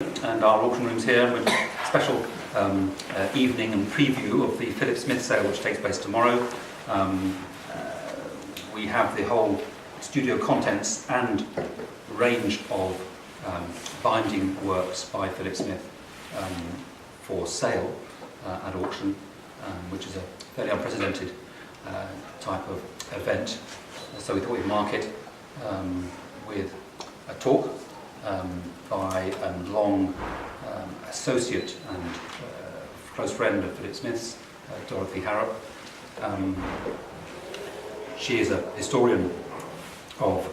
And our auction room's here with a special evening and preview of the Philip Smith sale, which takes place tomorrow. We have the whole studio contents and range of binding works by Philip Smith for sale at auction, which is a fairly unprecedented type of event. So we thought we'd mark it with a talk by a long associate and close friend of Philip Smith's, Dorothy Harab. She is a historian of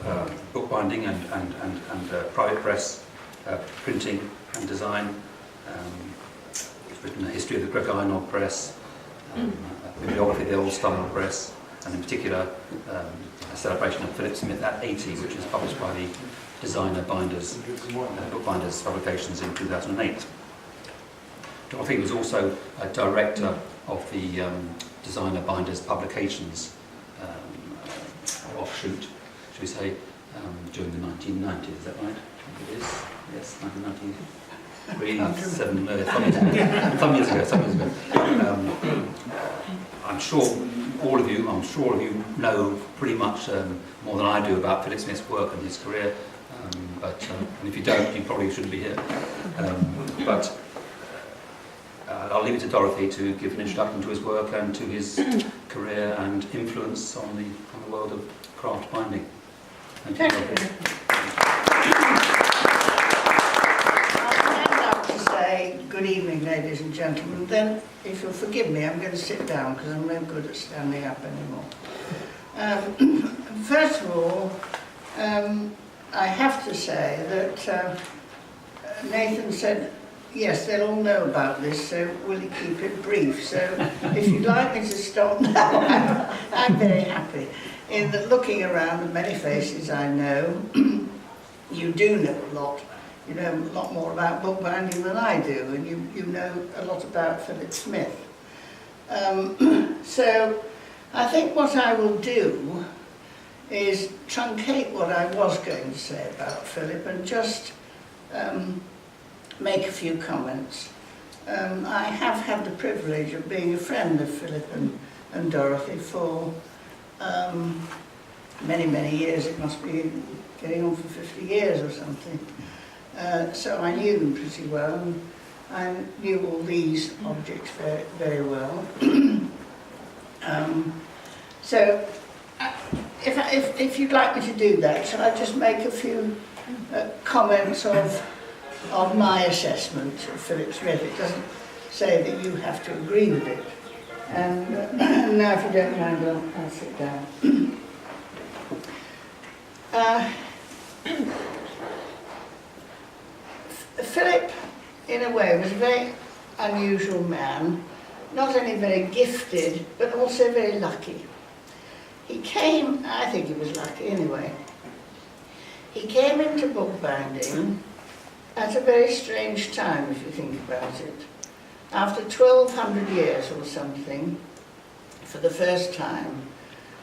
bookbinding and private press, printing and design. She's written a history of the Greco-Inog press, a bibliography of the Old Style press, and in particular a celebration of Philip Smith at 80, which is published by the Designer Binders, Bookbinders Publications in 2008. Dorothy was also a director of the Designer Binders Publications offshoot, should we say, during the 1990s, is that right? It is, yes, 1993, some years ago. I'm sure all of you know pretty much more than I do about Philip Smith's work and his career. And if you don't, you probably shouldn't be here. I'll leave it to Dorothy to give an introduction to his work and to his career and influence on the world of craft binding. Thank you, Dorothy. I'd like to say good evening, ladies and gentlemen. Then, if you'll forgive me, I'm going to sit down because I'm no good at standing up anymore. First of all, I have to say that Nathan said, yes, they'll all know about this, so will you keep it brief? So if you'd like me to stop now, I'm very happy. In that, looking around the many faces I know, you do know a lot. You know a lot more about bookbinding than I do, and you know a lot about Philip Smith. So I think what I will do is truncate what I was going to say about Philip and just make a few comments. I have had the privilege of being a friend of Philip and Dorothy for many, many years. It must be getting on for 50 years or something. So I knew them pretty well, and I knew all these objects very, very well. So if you'd like me to do that, shall I just make a few comments of my assessment of Philip Smith? It doesn't say that you have to agree with it. And now, if you don't mind, I'll sit down. Philip, in a way, was a very unusual man, not only very gifted, but also very lucky. He came, I think he was lucky anyway, he came into bookbinding at a very strange time, if you think about it. After 1200 years or something, for the first time,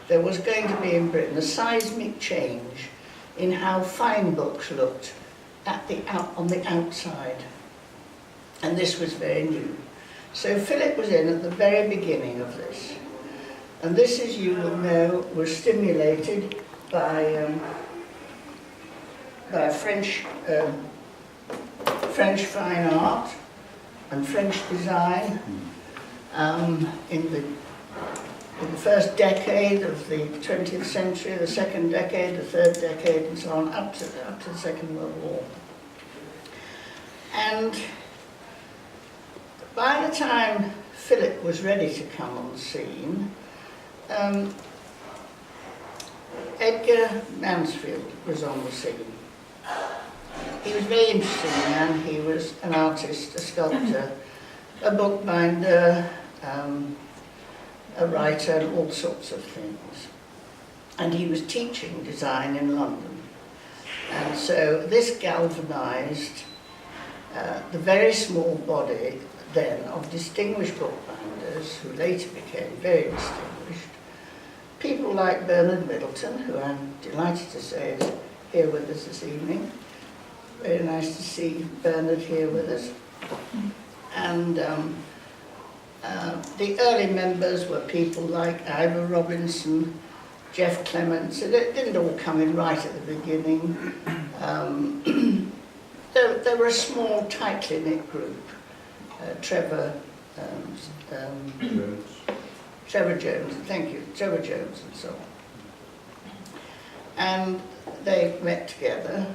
there was going to be in Britain a seismic change in how fine books looked on the outside. And this was very new. So Philip was in at the very beginning of this. And this, as you will know, was stimulated by French fine art and French design in the first decade of the 20th century, the second decade, the third decade, and so on, up to the Second World War. And by the time Philip was ready to come on the scene, Edgar Mansfield was on the scene. He was a very interesting man. He was an artist, a sculptor, a bookbinder, a writer, all sorts of things. And he was teaching design in London. And so this galvanised the very small body then of distinguished bookbinders who later became very distinguished. People like Bernard Middleton, who I'm delighted to say is here with us this evening, very nice to see Bernard here with us. And the early members were people like Ivor Robinson, Jeff Clements. It didn't all come in right at the beginning. They were a small, tightly knit group. Trevor Jones, thank you, Trevor Jones and so on. And they met together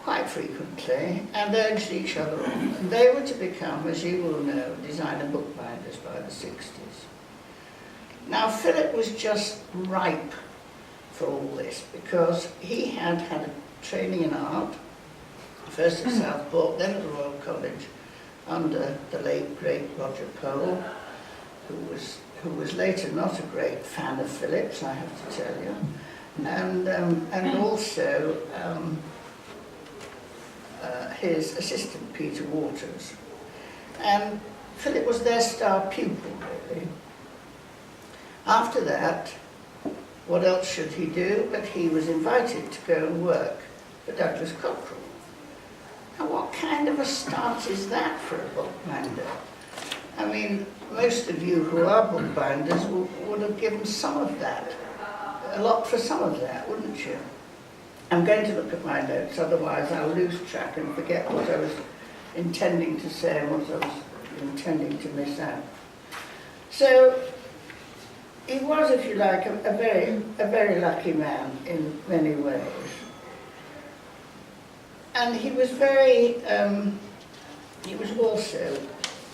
quite frequently and urged each other on. And they were to become, as you will know, designer bookbinders by the 60s. Now Philip was just ripe for all this because he had had a training in art, first at Southport, then at the Royal College, under the late great Roger Pole, who was later not a great fan of Philip's, I have to tell you, and also his assistant Peter Waters. And Philip was their star pupil, really. After that, what else should he do? But he was invited to go and work for Douglas Cockrell. Now, what kind of a start is that for a bookbinder? I mean, most of you who are bookbinders would have given some of that, a lot for some of that, wouldn't you? I'm going to look at my notes, otherwise I'll lose track and forget what I was intending to say and what I was intending to miss out. So, he was, if you like, a very lucky man in many ways. And he was he was also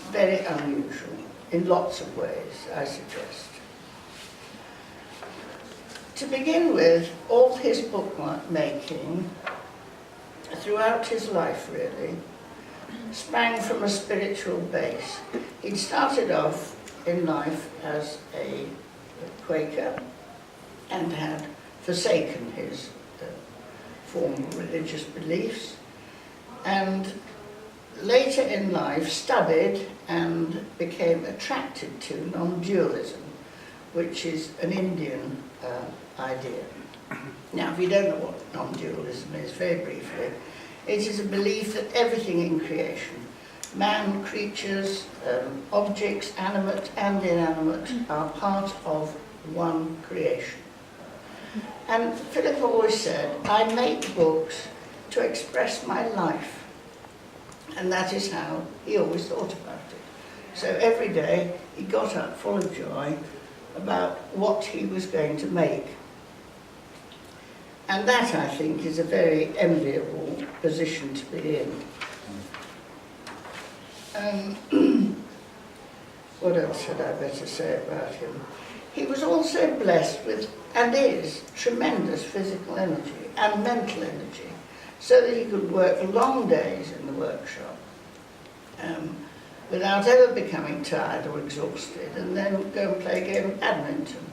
very unusual in lots of ways, I suggest. To begin with, all his bookmaking, throughout his life really, sprang from a spiritual base. He'd started off in life as a Quaker and had forsaken his formal religious beliefs, and later in life studied and became attracted to non-dualism, which is an Indian idea. Now, if you don't know what non-dualism is, very briefly, it is a belief that everything in creation, man, creatures, objects, animate and inanimate, are part of one creation. And Philip always said, I make books to express my life. And that is how he always thought about it. So every day he got up full of joy about what he was going to make. And that, I think, is a very enviable position to be in. What else had I better say about him? He was also blessed with, and is, tremendous physical energy and mental energy, so that he could work long days in the workshop without ever becoming tired or exhausted, and then go and play a game of badminton.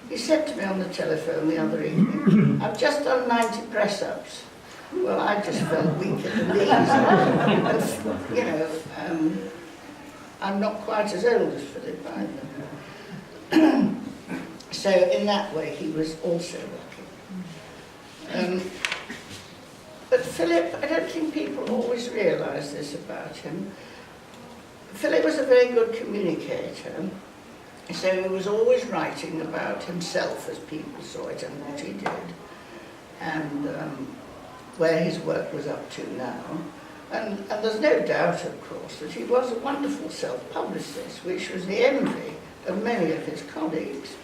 He said to me on the telephone the other evening, I've just done 90 press-ups. Well, I just felt weak at the knees. And, I'm not quite as old as Philip either. So in that way, he was also lucky. But Philip, I don't think people always realise this about him. Philip was a very good communicator, so he was always writing about himself as people saw it and what he did, and where his work was up to now. And there's no doubt, of course, that he was a wonderful self-publicist, which was the envy of many of his colleagues.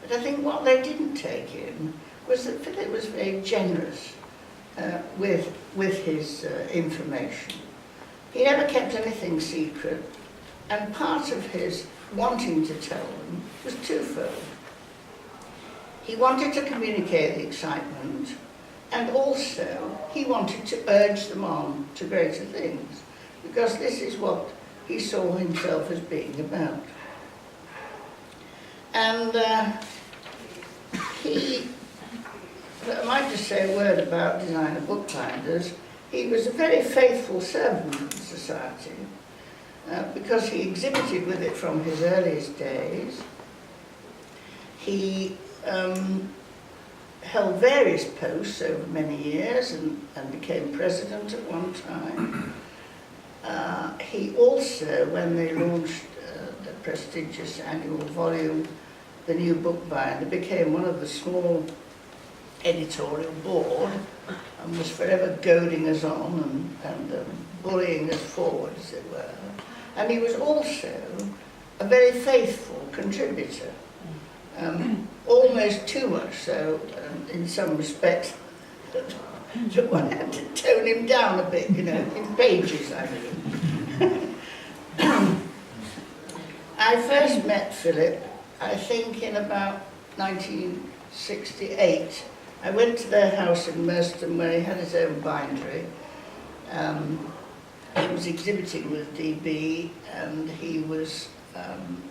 But I think what they didn't take in was that Philip was very generous with his information. He never kept anything secret, and part of his wanting to tell them was twofold. He wanted to communicate the excitement, and also he wanted to urge them on to greater things, because this is what he saw himself as being about. And I might just say a word about designer bookbinders. He was a very faithful servant of the society, because he exhibited with it from his earliest days. He held various posts over many years and became president at one time. He also, when they launched the prestigious annual volume, The New Bookbinder, became one of the small editorial board and was forever goading us on and bullying us forward, as it were. And he was also a very faithful contributor, almost too much so, in some respects, that one had to tone him down a bit, you know, in pages, I mean. I first met Philip, I think, in about 1968. I went to their house in Merstham where he had his own bindery. He was exhibiting with DB and he was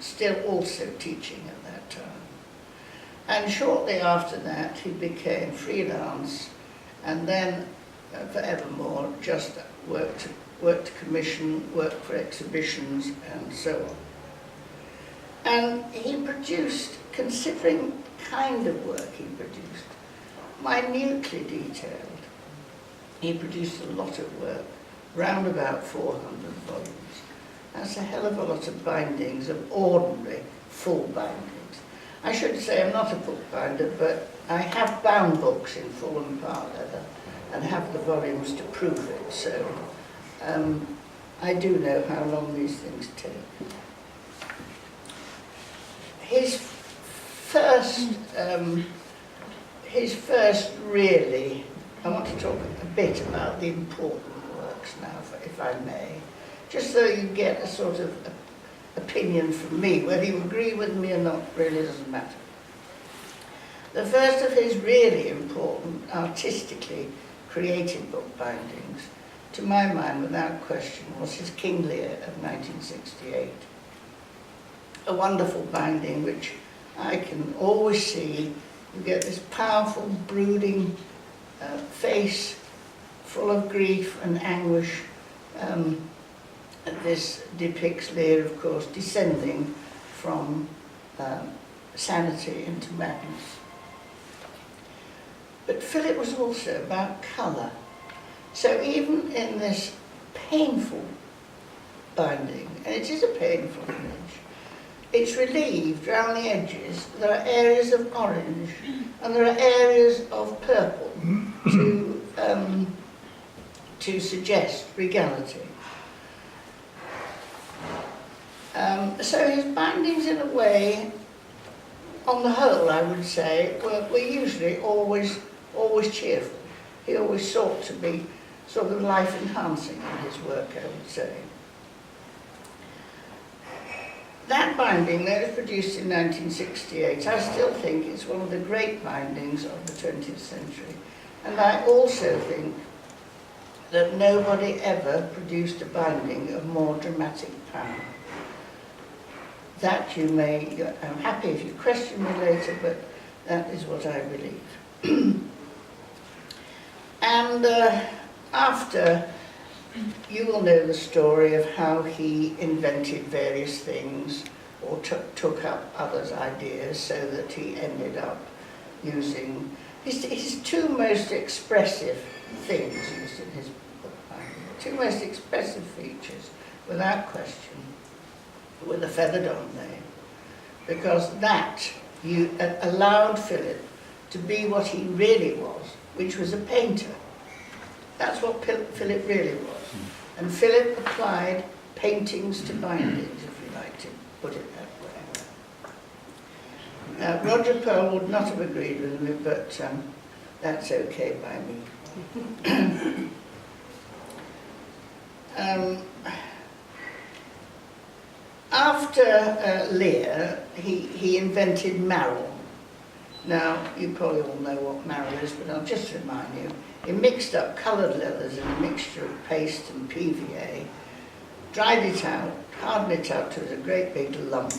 still also teaching at that time. And shortly after that he became freelance and then forevermore just worked to commission, worked for exhibitions and so on. And he produced, considering the kind of work he produced, minutely detailed. He produced a lot of work, round about 400 volumes. That's a hell of a lot of bindings, of ordinary full bindings. I should say I'm not a bookbinder, but I have bound books in full and part leather and have the volumes to prove it, so I do know how long these things take. His first really, I want to talk a bit about the important works now, if I may, just so you get a sort of opinion from me. Whether you agree with me or not really doesn't matter. The first of his really important, artistically created book bindings, to my mind, without question, was his King Lear of 1968. A wonderful binding which I can always see. You get this powerful, brooding face full of grief and anguish. This depicts Lear, of course, descending from sanity into madness. But Philip was also about colour. So even in this painful binding, and it is a painful image, it's relieved around the edges. There are areas of orange and there are areas of purple to suggest regality. So his bindings, in a way, on the whole, I would say, were usually always cheerful. He always sought to be sort of life-enhancing in his work, I would say. That binding that was produced in 1968, I still think it's one of the great bindings of the 20th century. And I also think that nobody ever produced a binding of more dramatic power. That you may, I'm happy if you question me later, but that is what I believe. And after, you will know the story of how he invented various things or took up others' ideas so that he ended up using his two most expressive things used in his book binding. The two most expressive features, without question, were the feathered name, because that allowed Philip to be what he really was, which was a painter. That's what Philip really was. And Philip applied paintings to bindings, if you like to put it that way. Roger Pearl would not have agreed with me, but that's okay by me. After Lear, he invented Marrell. Now, you probably all know what Marrell is, but I'll just remind you. He mixed up coloured leathers in a mixture of paste and PVA, dried it out, hardened it out to a great big lump,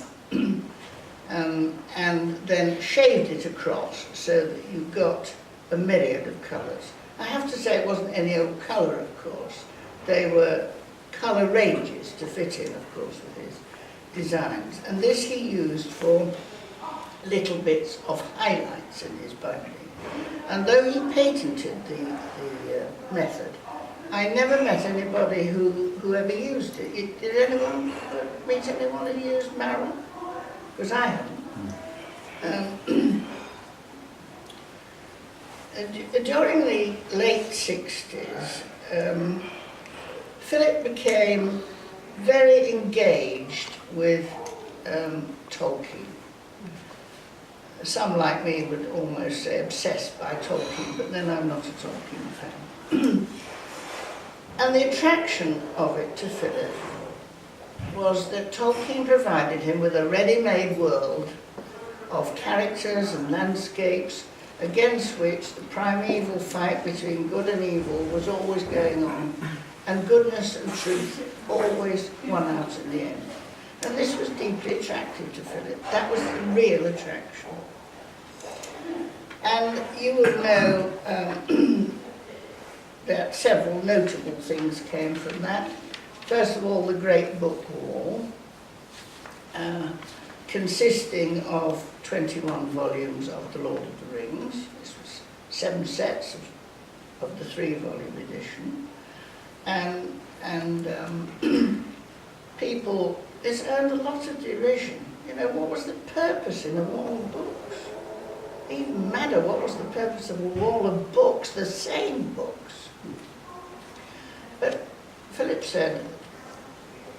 and then shaved it across so that you got a myriad of colours. I have to say it wasn't any old colour, of course. They were colour ranges to fit in, of course, with his designs. And this he used for little bits of highlights in his binding. And though he patented the method, I never met anybody who ever used it. Did anyone meet anyone who used marrow? Because I haven't. During the late 60s, Philip became very engaged with Tolkien. Some like me would almost say obsessed by Tolkien, but then I'm not a Tolkien fan. And the attraction of it to Philip was that Tolkien provided him with a ready-made world of characters and landscapes against which the primeval fight between good and evil was always going on, and goodness and truth always won out in the end. And this was deeply attractive to Philip. That was the real attraction. And you will know that several notable things came from that. First of all, the Great Book Wall, consisting of 21 volumes of The Lord of the Rings. This was 7 sets of the 3-volume edition. And people, it's earned a lot of derision. You know, what was the purpose in a wall of books? It didn't even matter what was the purpose of a wall of books, the same books. But Philip said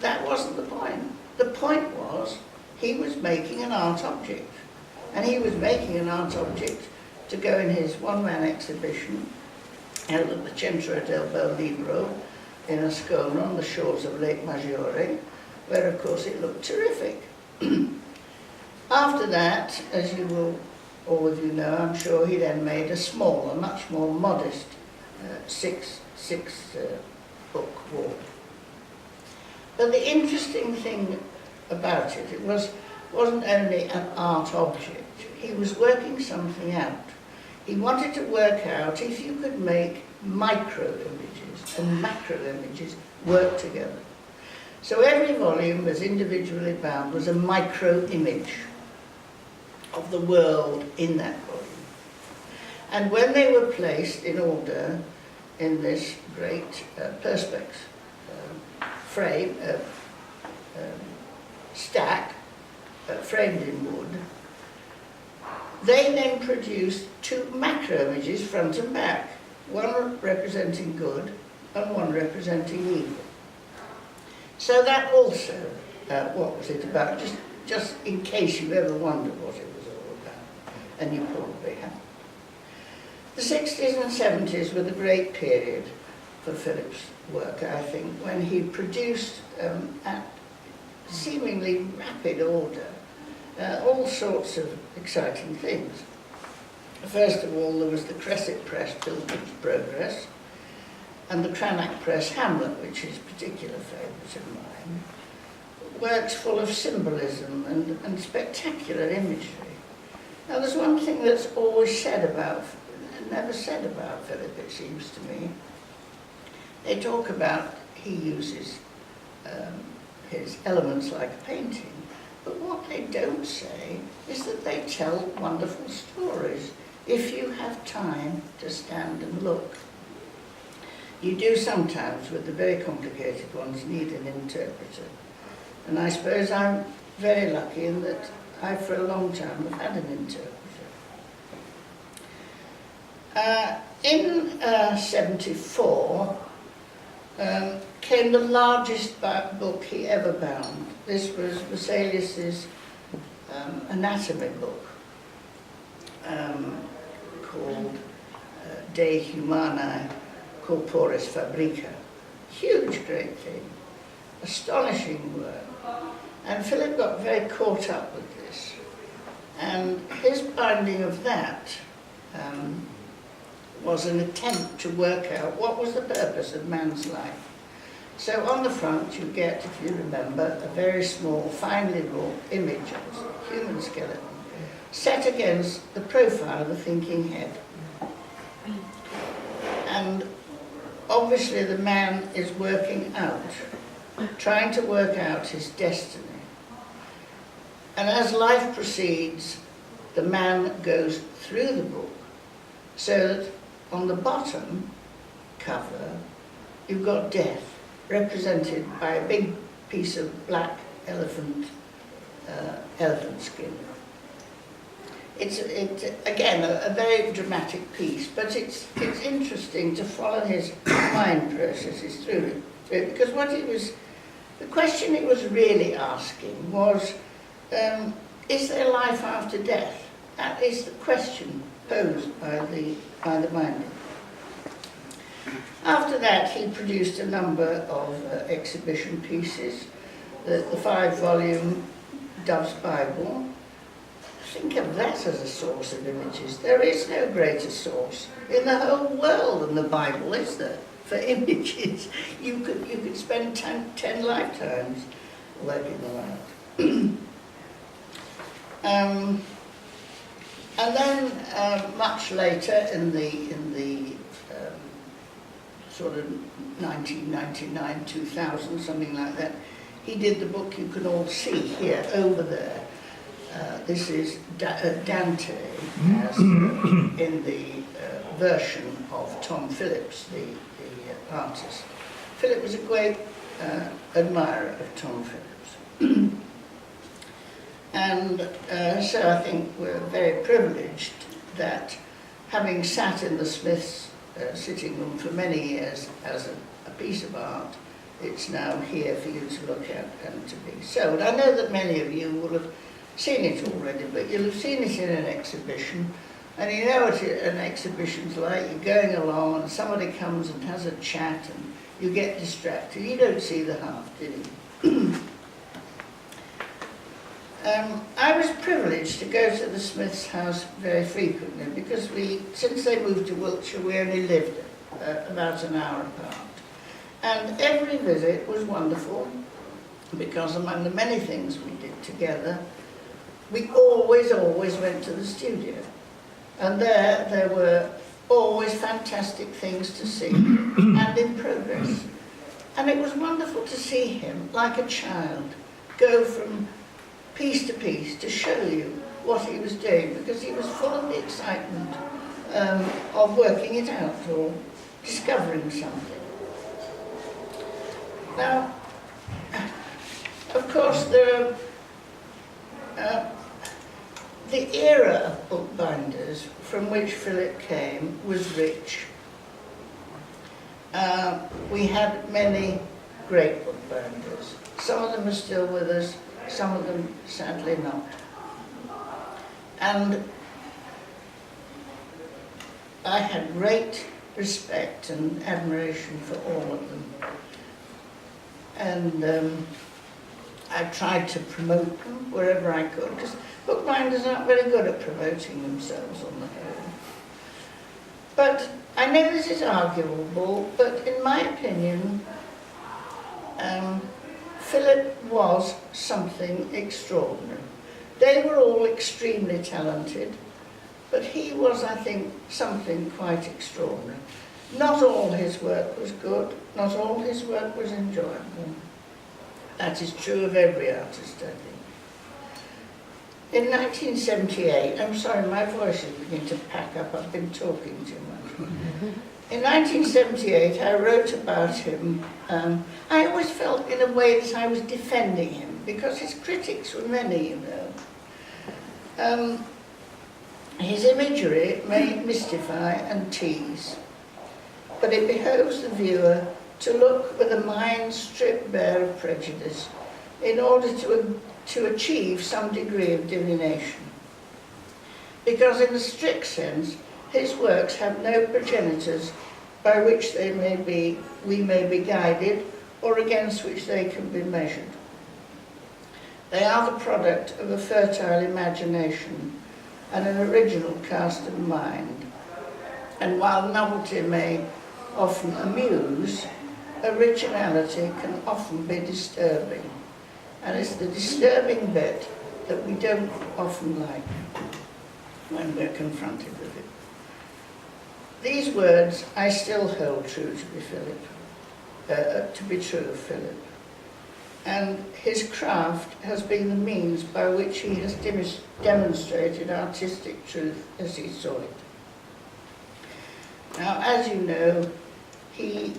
that wasn't the point. The point was he was making an art object. And he was making an art object to go in his one-man exhibition held at the Centro del Bel Libro in Ascona on the shores of Lake Maggiore, where of course it looked terrific. After that, as you will, all of you know, I'm sure he then made a smaller, much more modest six book wall. But the interesting thing about it, wasn't only an art object, he was working something out. He wanted to work out if you could make micro images and macro images work together. So every volume, as individually bound, was a micro image of the world in that volume. And when they were placed in order in this great perspex frame, stack, framed in wood, they then produced 2 macro images front and back, one representing good and one representing evil. So that also, what was it about? Just in case you ever wondered what it was all about, and you probably have. The 60s and 70s were the great period for Philip's work, I think, when he produced at seemingly rapid order all sorts of exciting things. First of all, there was the Cresset Press Pilgrim's Progress, and the Cranach Press Hamlet, which is a particular favourite of mine. Works full of symbolism and spectacular imagery. Now, there's one thing that's always said about, never said about Philip, it seems to me. They talk about he uses his elements like a painting, but what they don't say is that they tell wonderful stories if you have time to stand and look. You do sometimes, with the very complicated ones, need an interpreter. And I suppose I'm very lucky in that I, for a long time, have had an interpreter. In 74, came the largest book he ever bound. This was Vesalius's anatomy book, called De Humanae Corporis Fabrica. Huge, great thing. Astonishing work. And Philip got very caught up with this. And his binding of that was an attempt to work out what was the purpose of man's life. So on the front you get, if you remember, a very small, finely wrought image of a human skeleton set against the profile of a thinking head. And obviously the man is working out, trying to work out his destiny. And as life proceeds, the man goes through the book so that on the bottom cover you've got death, represented by a big piece of black elephant skin. It's again a very dramatic piece, but it's interesting to follow his mind processes through it, because the question he was really asking was, is there life after death? That is the question posed by the minder. After that, he produced a number of exhibition pieces, the 5-volume Dove's Bible. Think of that as a source of images. There is no greater source in the whole world than the Bible, is there? For images, you could spend 10 lifetimes working them out. And then much later, in the sort of 1999, 2000, something like that, he did the book you can all see here, over there. This is Dante, as, in the version of Tom Phillips, the artist. Philip was a great admirer of Tom Phillips. And so I think we're very privileged that, having sat in the Smiths' sitting room for many years as a piece of art, it's now here for you to look at and to be sold. I know that many of you will have seen it already, but you'll have seen it in an exhibition, and you know what an exhibition's like. You're going along and somebody comes and has a chat and you get distracted. You don't see the half, do you? I was privileged to go to the Smiths' house very frequently, because since they moved to Wiltshire, we only lived about an hour apart. And every visit was wonderful, because among the many things we did together, we always went to the studio. And there were always fantastic things to see and in progress. And it was wonderful to see him, like a child, go from piece to piece to show you what he was doing, because he was full of the excitement of working it out or discovering something. Now, of course, the era of bookbinders from which Philip came was rich. We had many great bookbinders. Some of them are still with us, some of them sadly not. And I had great respect and admiration for all of them. And I tried to promote them wherever I could, because bookbinders aren't very good at promoting themselves on the whole. But I know this is arguable, but in my opinion, Philip was something extraordinary. They were all extremely talented, but he was, I think, something quite extraordinary. Not all his work was good, not all his work was enjoyable. That is true of every artist, I think. In 1978, I'm sorry, my voice is beginning to pack up, I've been talking too much. In 1978, I wrote about him. I always felt in a way that I was defending him, because his critics were many, you know. His imagery may mystify and tease, but it behoves the viewer to look with a mind stripped bare of prejudice in order to achieve some degree of divination. Because in a strict sense, his works have no progenitors by which we may be guided, or against which they can be measured. They are the product of a fertile imagination and an original cast of mind. And while novelty may often amuse, originality can often be disturbing. And it's the disturbing bit that we don't often like when we're confronted with it. These words I still hold true to be true of Philip. And his craft has been the means by which he has demonstrated artistic truth as he saw it. Now, as you know, he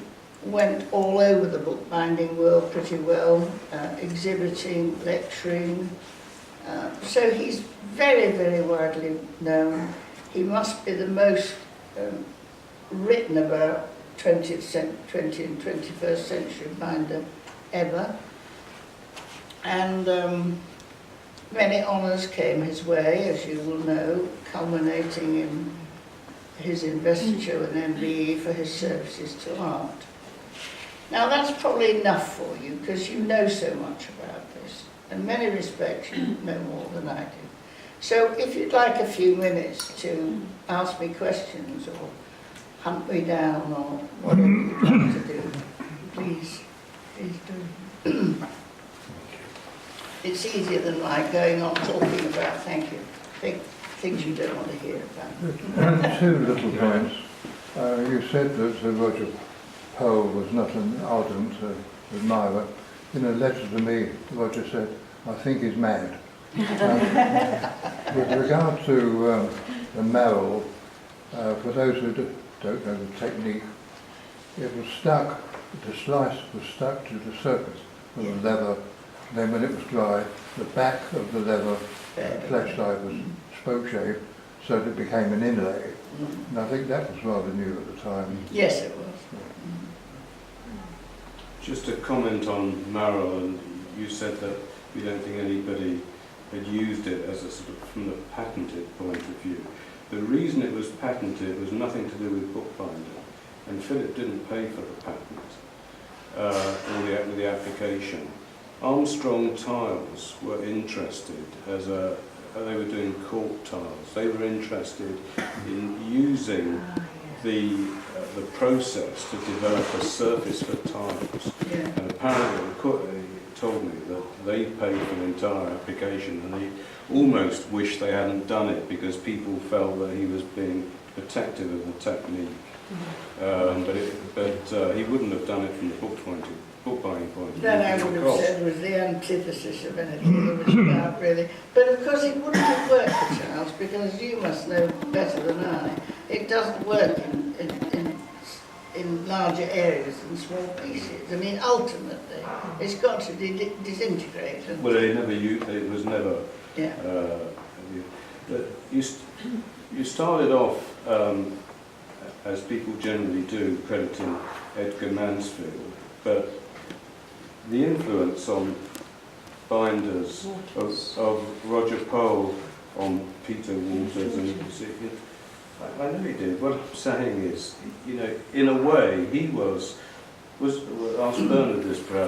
went all over the bookbinding world pretty well, exhibiting, lecturing. So he's very, very widely known. He must be the most written about 20th and 21st century binder ever. And many honours came his way, as you will know, culminating in his investiture with an MBE for his services to art. Now that's probably enough for you, because you know so much about this. In many respects, you know more than I do. So if you'd like a few minutes to ask me questions or hunt me down or whatever you'd like to do, please do. It's easier than like going on talking about, thank you, things you don't want to hear about. Two little points. You said that Sir Roger Poe was not an ardent admirer. In a letter to me, Roger said, "I think he's mad." With regard to the Merrill, for those who don't know the technique, it was stuck, the slice was stuck to the surface of the leather. Then when it was dry, the back of the leather flesh side was spoke shaped, so that it became an inlay. And I think that was rather new at the time. Yes, it was. Just a comment on Marrow, and you said that you don't think anybody had used it as a sort of from the patented point of view. The reason it was patented was nothing to do with bookbinder, and Philip didn't pay for the patent or the application. Armstrong Tiles were interested they were doing cork tiles. They were interested in using the process to develop a surface for tiles. Yeah. And apparently they told me that they paid for the entire application, and they almost wished they hadn't done it because people felt that he was being protective of the technique. But he wouldn't have done it from the bookbinding point of view. That I would have said was the antithesis of anything it was about, really. But of course it wouldn't have worked for Charles, because you must know better than I. It doesn't work in larger areas than small pieces. I mean, ultimately, it's got to disintegrate. Well, it was never. Yeah. You started off, as people generally do, crediting Edgar Mansfield, but the influence on binders of Roger Poe on Peter Walters, and I know he did. What I'm saying is, in a way, he was asked Bernard this perhaps.